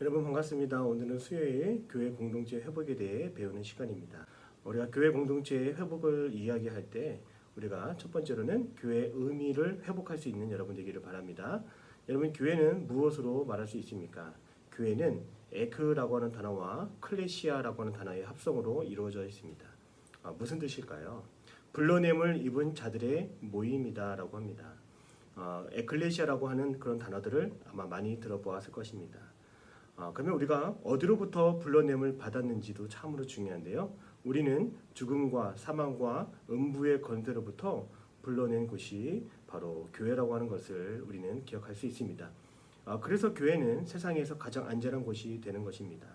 여러분 반갑습니다. 오늘은 수요일 교회 공동체 회복에 대해 배우는 시간입니다. 우리가 교회 공동체의 회복을 이야기할 때 우리가 첫 번째로는 교회의 의미를 회복할 수 있는 여러분 되기를 바랍니다. 여러분, 교회는 무엇으로 말할 수 있습니까? 교회는 에크라고 하는 단어와 클레시아라고 하는 단어의 합성으로 이루어져 있습니다. 무슨 뜻일까요? 불러냄을 입은 자들의 모임이다라고 합니다. 에클레시아라고 하는 그런 단어들을 아마 많이 들어보았을 것입니다. 그러면 우리가 어디로부터 불러냄을 받았는지도 참으로 중요한데요. 우리는 죽음과 사망과 음부의 권세로부터 불러낸 곳이 바로 교회라고 하는 것을 우리는 기억할 수 있습니다. 그래서 교회는 세상에서 가장 안전한 곳이 되는 것입니다.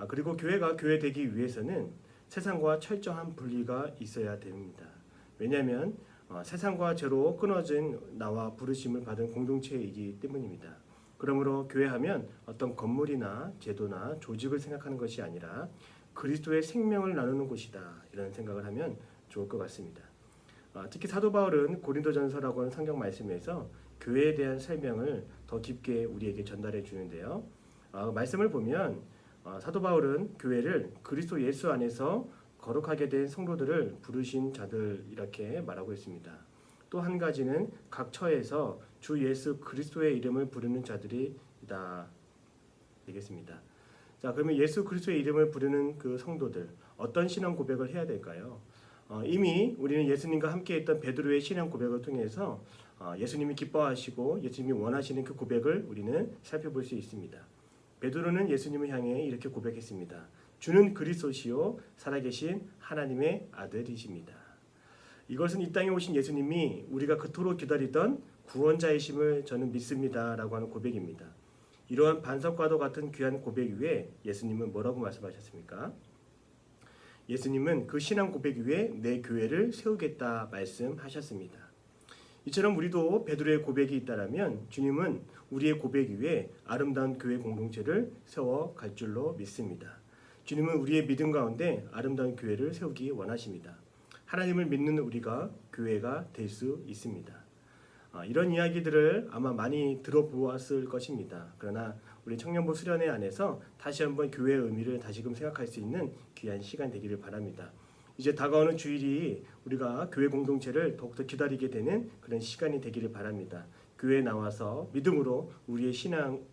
그리고 교회가 교회 되기 위해서는 세상과 철저한 분리가 있어야 됩니다. 왜냐하면 세상과 죄로 끊어진 나와 부르심을 받은 공동체이기 때문입니다. 그러므로 교회하면 어떤 건물이나 제도나 조직을 생각하는 것이 아니라 그리스도의 생명을 나누는 곳이다, 이런 생각을 하면 좋을 것 같습니다. 특히 사도 바울은 고린도전서라고 하는 성경 말씀에서 교회에 대한 설명을 더 깊게 우리에게 전달해 주는데요. 말씀을 보면 사도 바울은 교회를 그리스도 예수 안에서 거룩하게 된 성도들을 부르신 자들, 이렇게 말하고 있습니다. 또 한 가지는 각 처에서 주 예수 그리스도의 이름을 부르는 자들이다 되겠습니다. 자, 그러면 예수 그리스도의 이름을 부르는 그 성도들, 어떤 신앙 고백을 해야 될까요? 이미 우리는 예수님과 함께 했던 베드로의 신앙 고백을 통해서 예수님이 기뻐하시고 예수님이 원하시는 그 고백을 우리는 살펴볼 수 있습니다. 베드로는 예수님을 향해 이렇게 고백했습니다. 주는 그리스도시요 살아계신 하나님의 아들이십니다. 이것은 이 땅에 오신 예수님이 우리가 그토록 기다리던 구원자이심을 저는 믿습니다 라고 하는 고백입니다. 이러한 반석과도 같은 귀한 고백 위에 예수님은 뭐라고 말씀하셨습니까? 예수님은 그 신앙 고백 위에 내 교회를 세우겠다 말씀하셨습니다. 이처럼 우리도 베드로의 고백이 있다라면 주님은 우리의 고백 위에 아름다운 교회 공동체를 세워갈 줄로 믿습니다. 주님은 우리의 믿음 가운데 아름다운 교회를 세우기 원하십니다. 하나님을 믿는 우리가 교회가 될 수 있습니다. 이런 이야기들을 아마 많이 들어보았을 것입니다. 그러나 우리 청년부 수련회 안에서 다시 한번 교회의 의미를 다시금 생각할 수 있는 귀한 시간 되기를 바랍니다. 이제 다가오는 주일이 우리가 교회 공동체를 더욱더 기다리게 되는 그런 시간이 되기를 바랍니다. 교회에 나와서 믿음으로 우리의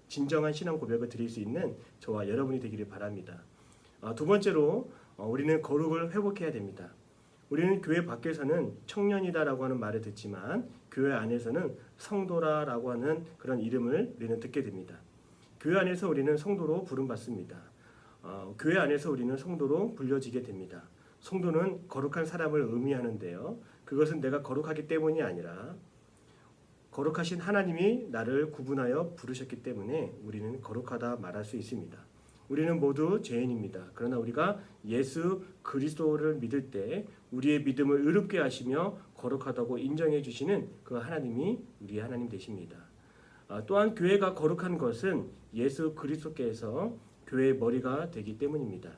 진정한 신앙 고백을 드릴 수 있는 저와 여러분이 되기를 바랍니다. 두 번째로 우리는 거룩을 회복해야 됩니다. 우리는 교회 밖에서는 청년이다라고 하는 말을 듣지만 교회 안에서는 성도라라고 하는 그런 이름을 우리는 듣게 됩니다. 교회 안에서 우리는 성도로 부름받습니다. 교회 안에서 우리는 성도로 불려지게 됩니다. 성도는 거룩한 사람을 의미하는데요. 그것은 내가 거룩하기 때문이 아니라 거룩하신 하나님이 나를 구분하여 부르셨기 때문에 우리는 거룩하다 말할 수 있습니다. 우리는 모두 죄인입니다. 그러나 우리가 예수 그리스도를 믿을 때 우리의 믿음을 의롭게 하시며 거룩하다고 인정해 주시는 그 하나님이 우리의 하나님 되십니다. 또한 교회가 거룩한 것은 예수 그리스도께서 교회의 머리가 되기 때문입니다.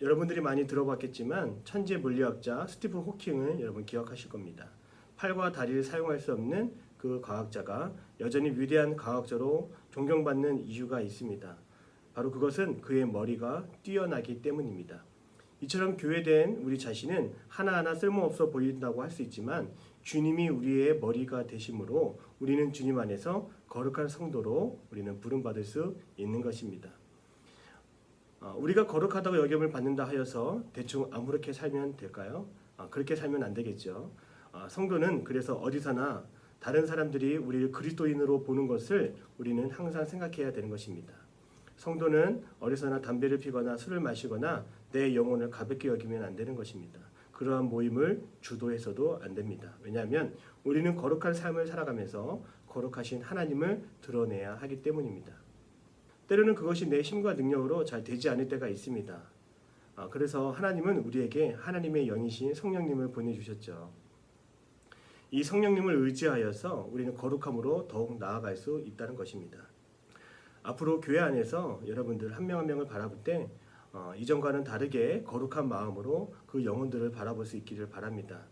여러분들이 많이 들어봤겠지만 천재 물리학자 스티븐 호킹을 여러분 기억하실 겁니다. 팔과 다리를 사용할 수 없는 그 과학자가 여전히 위대한 과학자로 존경받는 이유가 있습니다. 바로 그것은 그의 머리가 뛰어나기 때문입니다. 이처럼 교회된 우리 자신은 하나하나 쓸모없어 보인다고 할 수 있지만 주님이 우리의 머리가 되심으로 우리는 주님 안에서 거룩한 성도로 우리는 부름받을 수 있는 것입니다. 우리가 거룩하다고 여김을 받는다 하여서 대충 아무렇게 살면 될까요? 그렇게 살면 안 되겠죠. 성도는 그래서 어디서나 다른 사람들이 우리를 그리스도인으로 보는 것을 우리는 항상 생각해야 되는 것입니다. 성도는 어디서나 담배를 피거나 술을 마시거나 내 영혼을 가볍게 여기면 안 되는 것입니다. 그러한 모임을 주도해서도 안 됩니다. 왜냐하면 우리는 거룩한 삶을 살아가면서 거룩하신 하나님을 드러내야 하기 때문입니다. 때로는 그것이 내 힘과 능력으로 잘 되지 않을 때가 있습니다. 그래서 하나님은 우리에게 하나님의 영이신 성령님을 보내주셨죠. 이 성령님을 의지하여서 우리는 거룩함으로 더욱 나아갈 수 있다는 것입니다. 앞으로 교회 안에서 여러분들 한 명 한 명을 바라볼 때 이전과는 다르게 거룩한 마음으로 그 영혼들을 바라볼 수 있기를 바랍니다.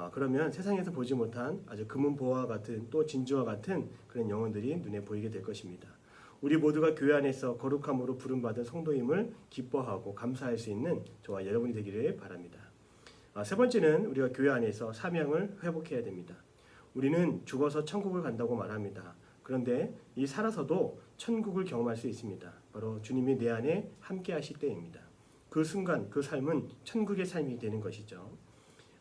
그러면 세상에서 보지 못한 아주 금은보화와 같은 또 진주와 같은 그런 영혼들이 눈에 보이게 될 것입니다. 우리 모두가 교회 안에서 거룩함으로 부름받은 성도임을 기뻐하고 감사할 수 있는 저와 여러분이 되기를 바랍니다. 세 번째는 우리가 교회 안에서 사명을 회복해야 됩니다. 우리는 죽어서 천국을 간다고 말합니다. 그런데 이 살아서도 천국을 경험할 수 있습니다. 바로 주님이 내 안에 함께 하실 때입니다. 그 순간 그 삶은 천국의 삶이 되는 것이죠.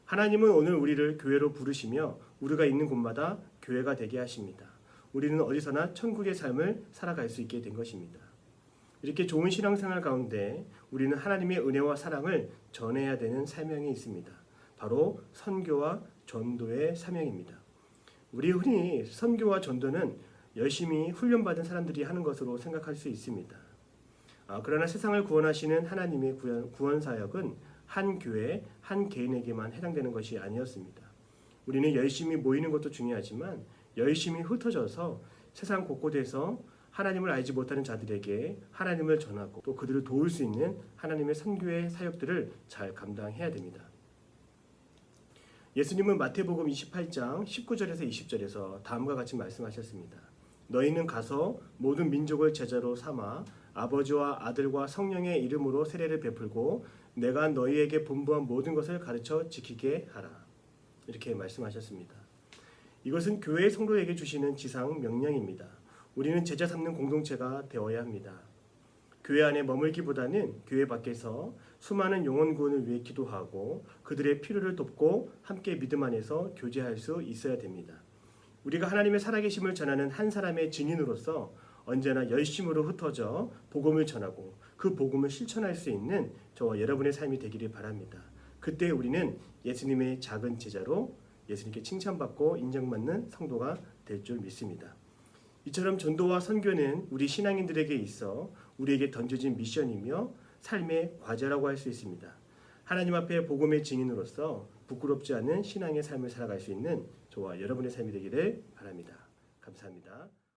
하나님은 오늘 우리를 교회로 부르시며 우리가 있는 곳마다 교회가 되게 하십니다. 우리는 어디서나 천국의 삶을 살아갈 수 있게 된 것입니다. 이렇게 좋은 신앙생활 가운데 우리는 하나님의 은혜와 사랑을 전해야 되는 사명이 있습니다. 바로 선교와 전도의 사명입니다. 우리 흔히 선교와 전도는 열심히 훈련받은 사람들이 하는 것으로 생각할 수 있습니다. 그러나 세상을 구원하시는 하나님의 구원 사역은 한 교회, 한 개인에게만 해당되는 것이 아니었습니다. 우리는 열심히 모이는 것도 중요하지만 열심히 흩어져서 세상 곳곳에서 하나님을 알지 못하는 자들에게 하나님을 전하고 또 그들을 도울 수 있는 하나님의 선교의 사역들을 잘 감당해야 됩니다. 예수님은 마태복음 28장 19절에서 20절에서 다음과 같이 말씀하셨습니다. 너희는 가서 모든 민족을 제자로 삼아 아버지와 아들과 성령의 이름으로 세례를 베풀고 내가 너희에게 분부한 모든 것을 가르쳐 지키게 하라. 이렇게 말씀하셨습니다. 이것은 교회의 성도에게 주시는 지상 명령입니다. 우리는 제자 삼는 공동체가 되어야 합니다. 교회 안에 머물기보다는 교회 밖에서 수많은 영혼 구원을 위해 기도하고 그들의 필요를 돕고 함께 믿음 안에서 교제할 수 있어야 됩니다. 우리가 하나님의 살아계심을 전하는 한 사람의 증인으로서 언제나 열심으로 흩어져 복음을 전하고 그 복음을 실천할 수 있는 저와 여러분의 삶이 되기를 바랍니다. 그때 우리는 예수님의 작은 제자로 예수님께 칭찬받고 인정받는 성도가 될 줄 믿습니다. 이처럼 전도와 선교는 우리 신앙인들에게 있어 우리에게 던져진 미션이며 삶의 과제라고 할 수 있습니다. 하나님 앞에 복음의 증인으로서 부끄럽지 않은 신앙의 삶을 살아갈 수 있는 저와 여러분의 삶이 되기를 바랍니다. 감사합니다.